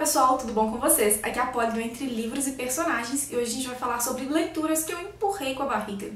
pessoal, tudo bom com vocês? Aqui é a Polly do Entre Livros e Personagens e hoje a gente vai falar sobre leituras que eu empurrei com a barriga.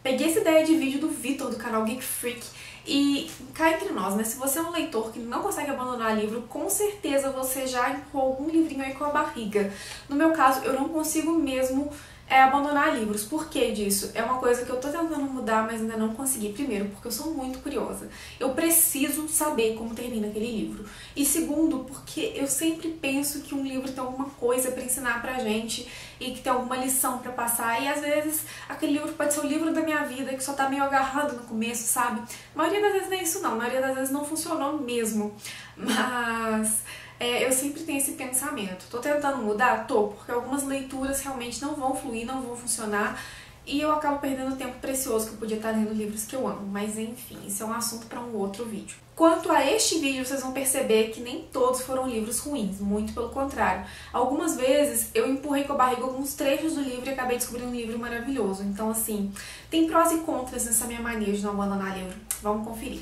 Peguei essa ideia de vídeo do Vitor, do canal Geek Freak, e cá entre nós, né? Se você é um leitor que não consegue abandonar livro, com certeza você já empurrou algum livrinho aí com a barriga. No meu caso, eu não consigo mesmo abandonar livros. Por que disso? É uma coisa que eu tô tentando mudar, mas ainda não consegui. Primeiro, porque eu sou muito curiosa. Eu preciso saber como termina aquele livro. E segundo, porque eu sempre penso que um livro tem alguma coisa pra ensinar pra gente e que tem alguma lição pra passar. E às vezes aquele livro pode ser o livro da minha vida que só tá meio agarrado no começo, sabe? A maioria das vezes não é isso não. A maioria das vezes não funcionou mesmo. Mas eu sempre tenho esse pensamento. Tô tentando mudar? Tô, porque algumas leituras realmente não vão fluir, não vão funcionar e eu acabo perdendo tempo precioso que eu podia estar lendo livros que eu amo. Mas enfim, isso é um assunto para um outro vídeo. Quanto a este vídeo, vocês vão perceber que nem todos foram livros ruins, muito pelo contrário. Algumas vezes eu empurrei com a barriga alguns trechos do livro e acabei descobrindo um livro maravilhoso. Então assim, tem prós e contras nessa minha mania de não abandonar livro. Vamos conferir.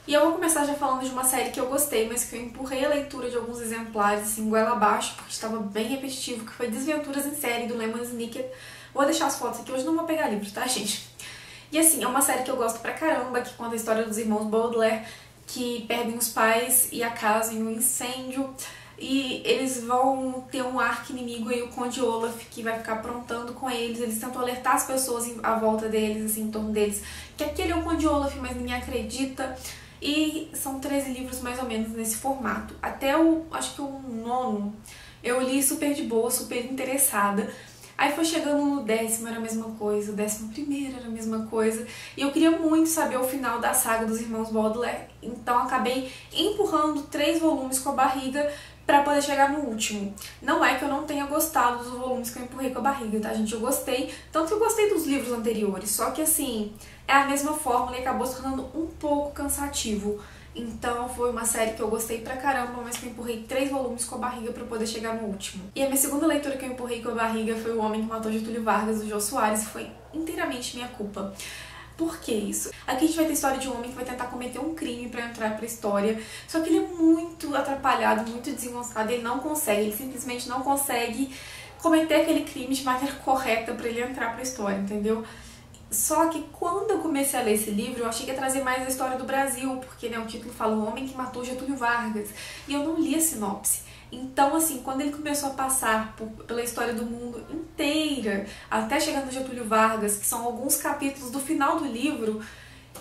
E eu vou começar já falando de uma série que eu gostei, mas que eu empurrei a leitura de alguns exemplares, assim, goela abaixo, porque estava bem repetitivo, que foi Desventuras em Série, do Lemon Snicket. Vou deixar as fotos aqui, hoje não vou pegar livros, tá, gente? E assim, é uma série que eu gosto pra caramba, que conta a história dos irmãos Baudelaire, que perdem os pais e a casa em um incêndio, e eles vão ter um arqui-inimigo aí, o Conde Olaf, que vai ficar aprontando com eles tentam alertar as pessoas à volta deles, assim, em torno deles, que aquele é o Conde Olaf, mas ninguém acredita. E são 13 livros mais ou menos nesse formato. Até acho que o 9º, eu li super de boa, super interessada. Aí foi chegando no 10º, era a mesma coisa, o 11º era a mesma coisa. E eu queria muito saber o final da saga dos irmãos Baudelaire, então acabei empurrando 3 volumes com a barriga pra poder chegar no último. Não é que eu não tenha gostado dos volumes que eu empurrei com a barriga, tá, gente? Eu gostei, tanto que eu gostei dos livros anteriores, só que assim, é a mesma fórmula e acabou se tornando um pouco cansativo. Então foi uma série que eu gostei pra caramba, mas que eu empurrei 3 volumes com a barriga pra poder chegar no último. E a minha segunda leitura que eu empurrei com a barriga foi O Homem que Matou Getúlio Vargas, do Jô Soares, e foi inteiramente minha culpa. Por que isso? Aqui a gente vai ter a história de um homem que vai tentar cometer um crime pra entrar pra história, só que ele é muito atrapalhado, muito desengonçado, ele não consegue, ele simplesmente não consegue cometer aquele crime de maneira correta pra ele entrar pra história, entendeu? Só que quando eu comecei a ler esse livro, eu achei que ia trazer mais a história do Brasil, porque né, o título fala O Homem que Matou Getúlio Vargas, e eu não li a sinopse. Então, assim, quando ele começou a passar pela história do mundo inteira, até chegar no Getúlio Vargas, que são alguns capítulos do final do livro,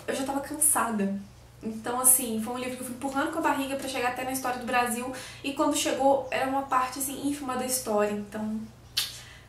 eu já tava cansada. Então, assim, foi um livro que eu fui empurrando com a barriga pra chegar até na história do Brasil, e quando chegou, era uma parte, assim, ínfima da história, então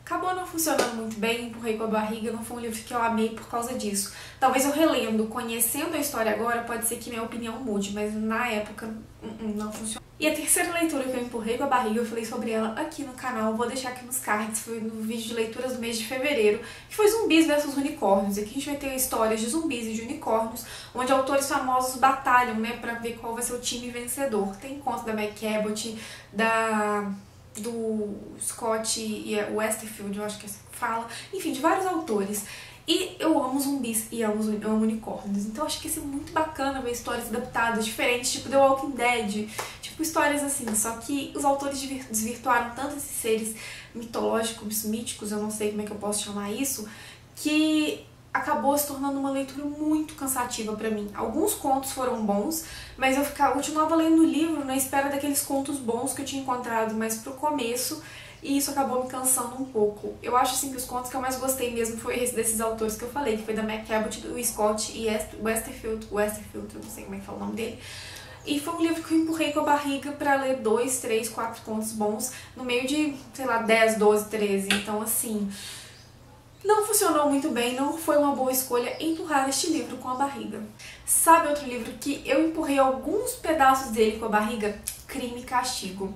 acabou não funcionando muito bem, empurrei com a barriga, não foi um livro que eu amei por causa disso. Talvez eu relendo, conhecendo a história agora, pode ser que minha opinião mude, mas na época não funcionou. E a terceira leitura que eu empurrei com a barriga, eu falei sobre ela aqui no canal, vou deixar aqui nos cards, foi no vídeo de leituras do mês de fevereiro, que foi Zumbis versus Unicórnios. Aqui a gente vai ter histórias de zumbis e de unicórnios, onde autores famosos batalham, né, pra ver qual vai ser o time vencedor. Tem conto da Meg Cabot, do Scott e Westerfield, eu acho que é assim que fala, enfim, de vários autores. E eu amo zumbis e amo unicórnios, então acho que ia ser muito bacana ver histórias adaptadas, diferentes, tipo The Walking Dead, tipo histórias assim, só que os autores desvirtuaram tanto esses seres mitológicos, míticos, eu não sei como é que eu posso chamar isso, que acabou se tornando uma leitura muito cansativa pra mim. Alguns contos foram bons, mas eu continuava lendo o livro na espera daqueles contos bons que eu tinha encontrado mais pro começo, e isso acabou me cansando um pouco. Eu acho assim que os contos que eu mais gostei mesmo foi esse desses autores que eu falei, que foi da Meg Cabot, do Scott e Westerfield, eu não sei como é que fala o nome dele. E foi um livro que eu empurrei com a barriga pra ler 2, 3, 4 contos bons no meio de, sei lá, 10, 12, 13. Então assim, não funcionou muito bem, não foi uma boa escolha empurrar este livro com a barriga. Sabe outro livro que eu empurrei alguns pedaços dele com a barriga? Crime e Castigo.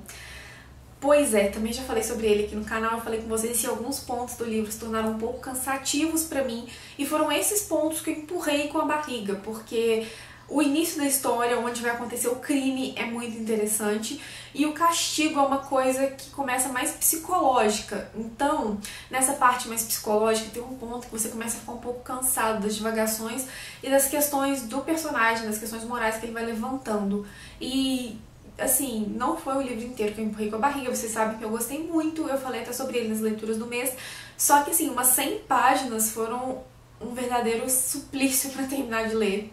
Pois é, também já falei sobre ele aqui no canal, eu falei com vocês que alguns pontos do livro se tornaram um pouco cansativos pra mim, e foram esses pontos que eu empurrei com a barriga, porque O início da história, onde vai acontecer o crime, é muito interessante. E o castigo é uma coisa que começa mais psicológica. Então, nessa parte mais psicológica, tem um ponto que você começa a ficar um pouco cansado das divagações e das questões do personagem, das questões morais que ele vai levantando. E, assim, não foi o livro inteiro que eu empurrei com a barriga, vocês sabem que eu gostei muito, eu falei até sobre ele nas leituras do mês. Só que, assim, umas 100 páginas foram um verdadeiro suplício para terminar de ler.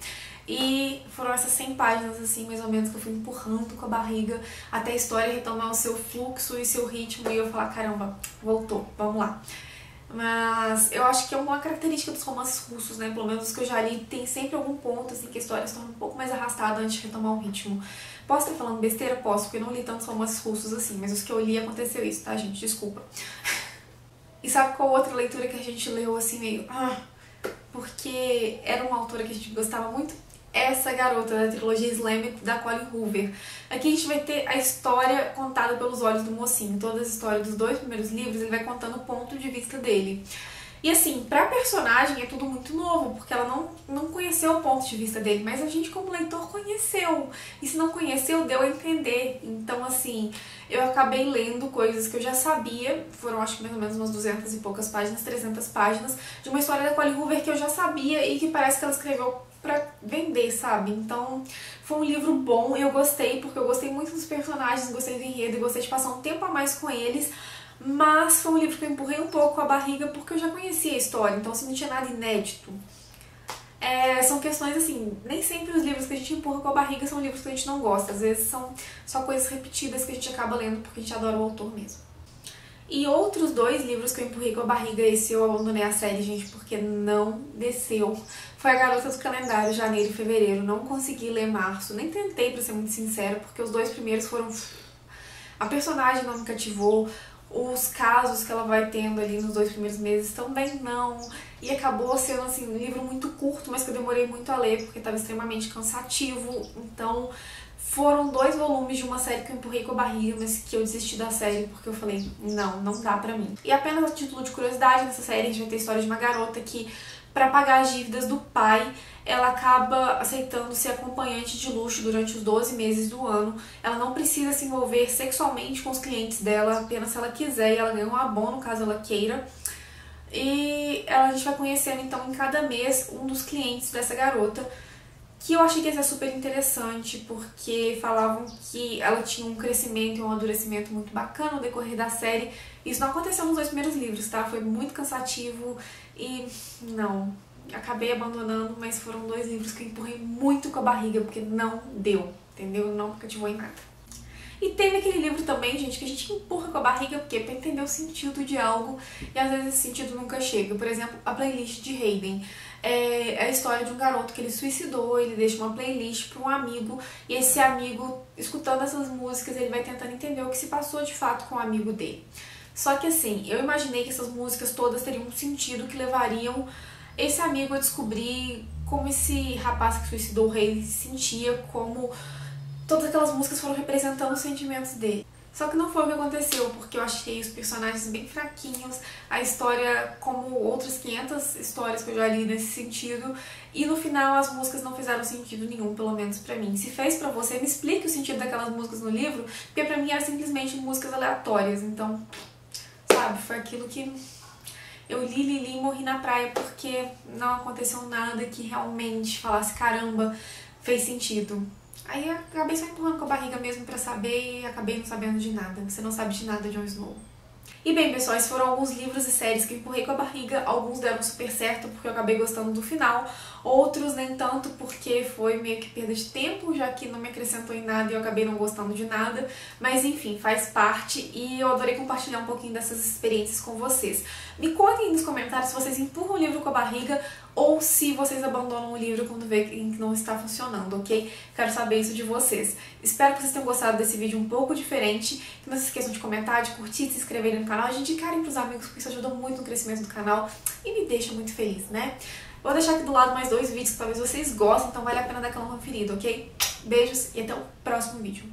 E foram essas 100 páginas, assim, mais ou menos, que eu fui empurrando com a barriga até a história retomar o seu fluxo e seu ritmo e eu falar, caramba, voltou, vamos lá. Mas eu acho que é uma característica dos romances russos, né, pelo menos os que eu já li, tem sempre algum ponto, assim, que a história se torna um pouco mais arrastada antes de retomar o ritmo. Posso estar falando besteira? Posso, porque eu não li tantos romances russos assim, mas os que eu li aconteceu isso, tá, gente? Desculpa. E sabe qual outra leitura que a gente leu, assim, meio... porque era uma autora que a gente gostava muito? Essa Garota, da trilogia Islâmica da Colleen Hoover. Aqui a gente vai ter a história contada pelos olhos do mocinho. Todas as histórias dos 2 primeiros livros, ele vai contando o ponto de vista dele. E assim, pra personagem é tudo muito novo, porque ela não conheceu o ponto de vista dele, mas a gente como leitor conheceu. E se não conheceu, deu a entender. Então assim, eu acabei lendo coisas que eu já sabia, foram acho que mais ou menos umas 200 e poucas páginas, 300 páginas, de uma história da Colleen Hoover que eu já sabia e que parece que ela escreveu pra vender, sabe? Então foi um livro bom, eu gostei, porque eu gostei muito dos personagens, gostei do enredo, gostei de passar um tempo a mais com eles, mas foi um livro que eu empurrei um pouco com a barriga porque eu já conhecia a história, então assim, não tinha nada inédito. São questões assim, nem sempre os livros que a gente empurra com a barriga são livros que a gente não gosta, às vezes são só coisas repetidas que a gente acaba lendo porque a gente adora o autor mesmo. E outros 2 livros que eu empurrei com a barriga, esse eu abandonei a série, gente, porque não desceu. Foi A Garota do Calendário, janeiro e fevereiro. Não consegui ler março, nem tentei, pra ser muito sincera, porque os 2 primeiros foram... A personagem não me cativou, os casos que ela vai tendo ali nos 2 primeiros meses também não. E acabou sendo, assim, um livro muito curto, mas que eu demorei muito a ler, porque estava extremamente cansativo. Então... foram 2 volumes de uma série que eu empurrei com a barriga, mas que eu desisti da série porque eu falei, não dá pra mim. E apenas a título de curiosidade, nessa série a gente vai ter a história de uma garota que, pra pagar as dívidas do pai, ela acaba aceitando ser acompanhante de luxo durante os 12 meses do ano. Ela não precisa se envolver sexualmente com os clientes dela, apenas se ela quiser, e ela ganha um abono caso ela queira. E a gente vai conhecendo então em cada mês um dos clientes dessa garota, que eu achei que ia ser super interessante, porque falavam que ela tinha um crescimento e um amadurecimento muito bacana no decorrer da série. Isso não aconteceu nos 2 primeiros livros, tá? Foi muito cansativo e não, acabei abandonando, mas foram 2 livros que eu empurrei muito com a barriga, porque não deu, entendeu? Não cativou em nada. E teve aquele livro também, gente, que a gente empurra com a barriga, porque pra entender o sentido de algo, e às vezes esse sentido nunca chega. Por exemplo, a playlist de Hayden. É a história de um garoto que ele suicidou, ele deixa uma playlist para um amigo, e esse amigo, escutando essas músicas, ele vai tentando entender o que se passou de fato com o amigo dele. Só que assim, eu imaginei que essas músicas todas teriam um sentido que levariam esse amigo a descobrir como esse rapaz que suicidou o rei se sentia, como todas aquelas músicas foram representando os sentimentos dele. Só que não foi o que aconteceu, porque eu achei os personagens bem fraquinhos, a história como outras 500 histórias que eu já li nesse sentido, e no final as músicas não fizeram sentido nenhum, pelo menos pra mim. Se fez pra você, me explique o sentido daquelas músicas no livro, porque pra mim eram simplesmente músicas aleatórias, então, sabe, foi aquilo que eu li e morri na praia, porque não aconteceu nada que realmente falasse, caramba, fez sentido. Aí eu acabei só empurrando com a barriga mesmo pra saber e acabei não sabendo de nada. Você não sabe de nada, Jon Snow. E bem, pessoal, esses foram alguns livros e séries que eu empurrei com a barriga. Alguns deram super certo porque eu acabei gostando do final. Outros nem tanto porque foi meio que perda de tempo, já que não me acrescentou em nada e eu acabei não gostando de nada. Mas enfim, faz parte e eu adorei compartilhar um pouquinho dessas experiências com vocês. Me contem nos comentários se vocês empurram o livro com a barriga ou se vocês abandonam o livro quando vê que não está funcionando, ok? Quero saber isso de vocês. Espero que vocês tenham gostado desse vídeo um pouco diferente. Não se esqueçam de comentar, de curtir, de se inscreverem no canal, de indicarem para os amigos, porque isso ajuda muito no crescimento do canal e me deixa muito feliz, né? Vou deixar aqui do lado mais 2 vídeos que talvez vocês gostem, então vale a pena dar aquela conferida, ok? Beijos e até o próximo vídeo.